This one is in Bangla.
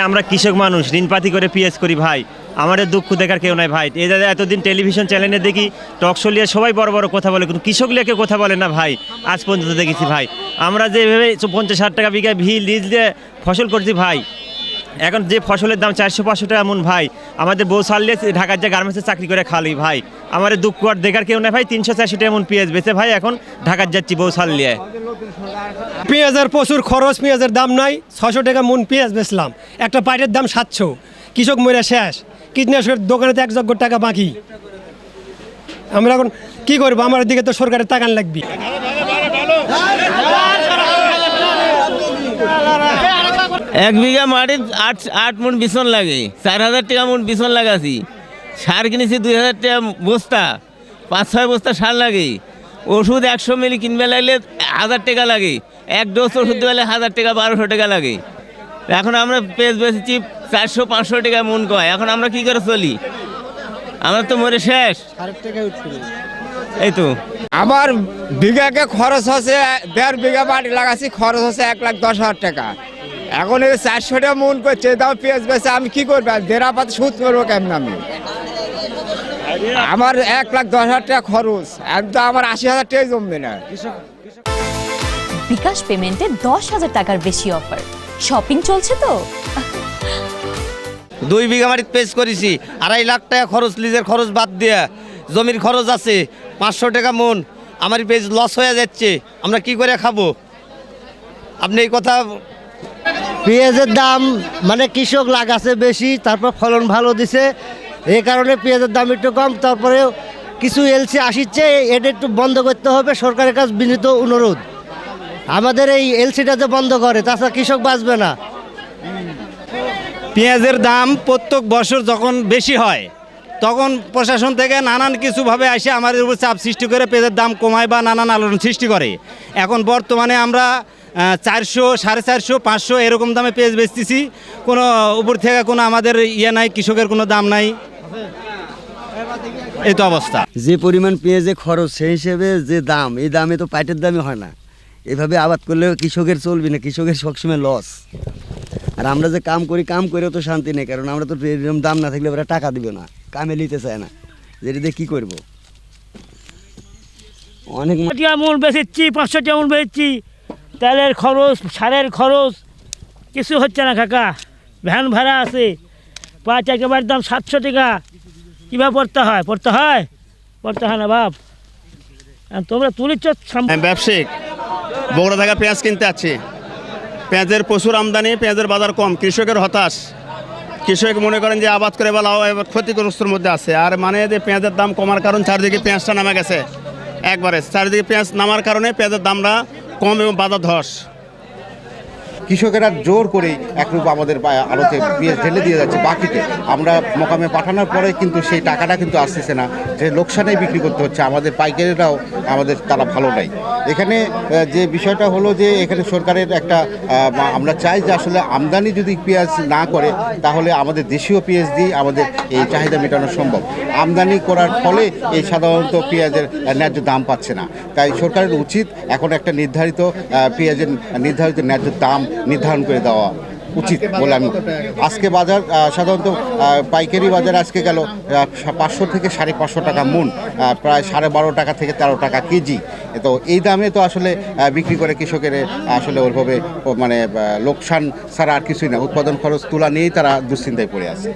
আমরা কৃষক মানুষ, ঋণপাতি করে পেঁয়াজ করি ভাই, আমাদের দুঃখ দেখার কেউ নাই ভাই। এই দাদা এতদিন টেলিভিশন চ্যানেলে দেখি টক শো নিয়ে সবাই বড় বড় কথা বলে, কিন্তু কৃষক নিয়ে কেউ কথা বলে না ভাই। আজ পর্যন্ত দেখেছি ভাই, আমরা যেভাবে 50-60 টাকা বিঘা লিজ দিয়ে ফসল করছি ভাই, এখন যে ফসলের দাম 400-500 টাকা মন ভাই, আমাদের বউ সারলে ঢাকার যে গার্মেন্টসে চাকরি করে খালি ভাই, আমাদের দুঃখ আর দেখার কেউ নাই ভাই। 300-400 টাকা মন পেঁয়াজ বেচে ভাই এখন ঢাকার যাচ্ছি বউ সারলে। পেঁয়াজের প্রচুর খরচ, পেঁয়াজের দাম নাই। 600 টাকা মন পেঁয়াজ বেচলাম, একটা পাইটের দাম 700। কৃষক মরে শেষ, কীটনাশকের দোকানে 1 যোগ্য টাকা বাকি। আমরা এখন কি করবো? আমার দিকে তো সরকারের তাকান লাগবে। এক বিঘা মাটির 8 মণ বিছন লাগে, 4000 টাকা মণ বিছন লাগাছি। সার কিনেছি 2000 টাকা বস্তা, 5-6 বস্তা সার লাগে। ওষুধ 100 মিলি কিনবে লাগলে 1000 টাকা লাগে, এক ডোজ ওষুধ দিলে 1000 টাকা 1200 টাকা লাগে। এখন আমরা পেঁয়াজ বেচেছি 400-500 টাকা মন কয়, এখন আমরা কি করে চলি? আমরা তো মরে শেষ। এই তো আমার বিঘাকে খরচ হচ্ছে 1.5 বিঘা মাটি লাগাচ্ছি, খরচ হচ্ছে 1,10,000 টাকা। এখন এই 400 টাকা মন করছে দাম পেঁয়াজ বেচে আমি কি করবো? দেড়াপাত সুদ করবো কেমন আমি? আমার 1,10,000 টাকা খরচ, একদম আমার 80,000 টাকাই জমবে না। বিকাশ পেমেন্টে 10,000 টাকার বেশি অফার, শপিং চলছে তো। 2 বিঘা মাটিতে পেঁয়াজ করেছি, 2.5 লাখ টাকা খরচ, লিজের খরচ বাদ দিয়ে জমির খরচ আছে 500 টাকা মন। আমার পেঁয়াজ লস হয়ে যাচ্ছে, আমরা কি করে খাবো? আপনি এই কথা। পেঁয়াজের দাম মানে কৃষক লাগাছে বেশি, তারপর ফলন ভালো দিছে, এই কারণে পেঁয়াজের দাম একটু কম। তারপরেও কিছু এলসি আসছে, এটা একটু বন্ধ করতে হবে। সরকারের কাছে বিনীত অনুরোধ, আমাদের এই এলসিটা যে বন্ধ করে, তাছাড়া কৃষক বাঁচবে না। পেঁয়াজের দাম প্রত্যেক বছর যখন বেশি হয়, তখন প্রশাসন থেকে নানান কিছুভাবে এসে আমাদের উপর চাপ সৃষ্টি করে পেঁয়াজের দাম কমায় বা নানান আলোড়ন সৃষ্টি করে। এখন বর্তমানে আমরা 400, 450, 500 এরকম দামে পেঁয়াজ বেচতেছি। কোনো উপর থেকে কোনো আমাদের নাই, কৃষকের কোনো দাম নাই, এই তো অবস্থা। যে পরিমাণ পেঁয়াজে খরচ, সেই হিসেবে যে দাম, এই দামে তো পাইটের দামই হয় না। এভাবে আবাদ করলে কৃষকের চলবে না, কৃষকের সবসময় লস। আর আমরা যে কাম করি, কাম করেও তো শান্তি নেই, কারণ আমরা তো এরকম দাম না থাকলে ওরা টাকা দিবে না, কামে নিতে চায় না। যেটা দিয়ে কী করবো? অনেক মূল বেচেছি, 500 টাকা মূল বেচেছি। তেলের খরচ, সারের খরচ কিছু হচ্ছে না কাকা। ভ্যান ভাড়া আছে, 5 একেবারে দাম 700 টাকা। কীভাবে পড়তে হয়? পড়তে হয় না বাপ। তোমরা তুলিচ্ছ। ব্যবসায়িক বগুড়া থেকে পেঁয়াজ কিনতে আছে, পেঁয়াজের প্রচুর আমদানি, পেঁয়াজের বাজার কম, কৃষকের হতাশ। কৃষক মনে করেন যে আবাদ করে বা এবার ক্ষতিগ্রস্তর মধ্যে আছে। আর মানে যে পেঁয়াজের দাম কমার কারণ, চারিদিকে পেঁয়াজটা নামে গেছে একবারে। চারিদিকে পেঁয়াজ নামার কারণে পেঁয়াজের দামটা কম এবং বাজার ধস। কৃষকেরা জোর করেই একরূপ আমাদের আড়তে পেঁয়াজ ঢেলে দিয়ে যাচ্ছে বাকিতে। আমরা মোকামে পাঠানোর পরে কিন্তু সেই টাকাটা কিন্তু আসতেছে না, যে লোকসানেই বিক্রি করতে হচ্ছে। আমাদের পাইকারিরাও আমাদের তারা ভালো নাই। এখানে যে বিষয়টা হলো যে এখানে সরকারের একটা আমরা চাই যে আসলে আমদানি যদি পেঁয়াজ না করে, তাহলে আমাদের দেশীয় পেঁয়াজ দিয়ে আমাদের এই চাহিদা মেটানো সম্ভব। আমদানি করার ফলে এই সাধারণত পেঁয়াজের ন্যায্য দাম পাচ্ছে না। তাই সরকারের উচিত এখন একটা নির্ধারিত পেঁয়াজের নির্ধারিত ন্যায্য দাম নির্ধারণ করে দেওয়া উচিত বলে আমি। আজকে বাজার সাধারণত পাইকারি বাজার আজকে গেল 500 থেকে 550 টাকা মন, প্রায় 12.5 টাকা থেকে 13 টাকা কেজি। তো এই দামে তো আসলে বিক্রি করে কৃষকের আসলে ওইভাবে মানে লোকসান ছাড়া আর কিছুই না। উৎপাদন খরচ তুলা নিয়েই তারা দুশ্চিন্তায় পড়ে আছে।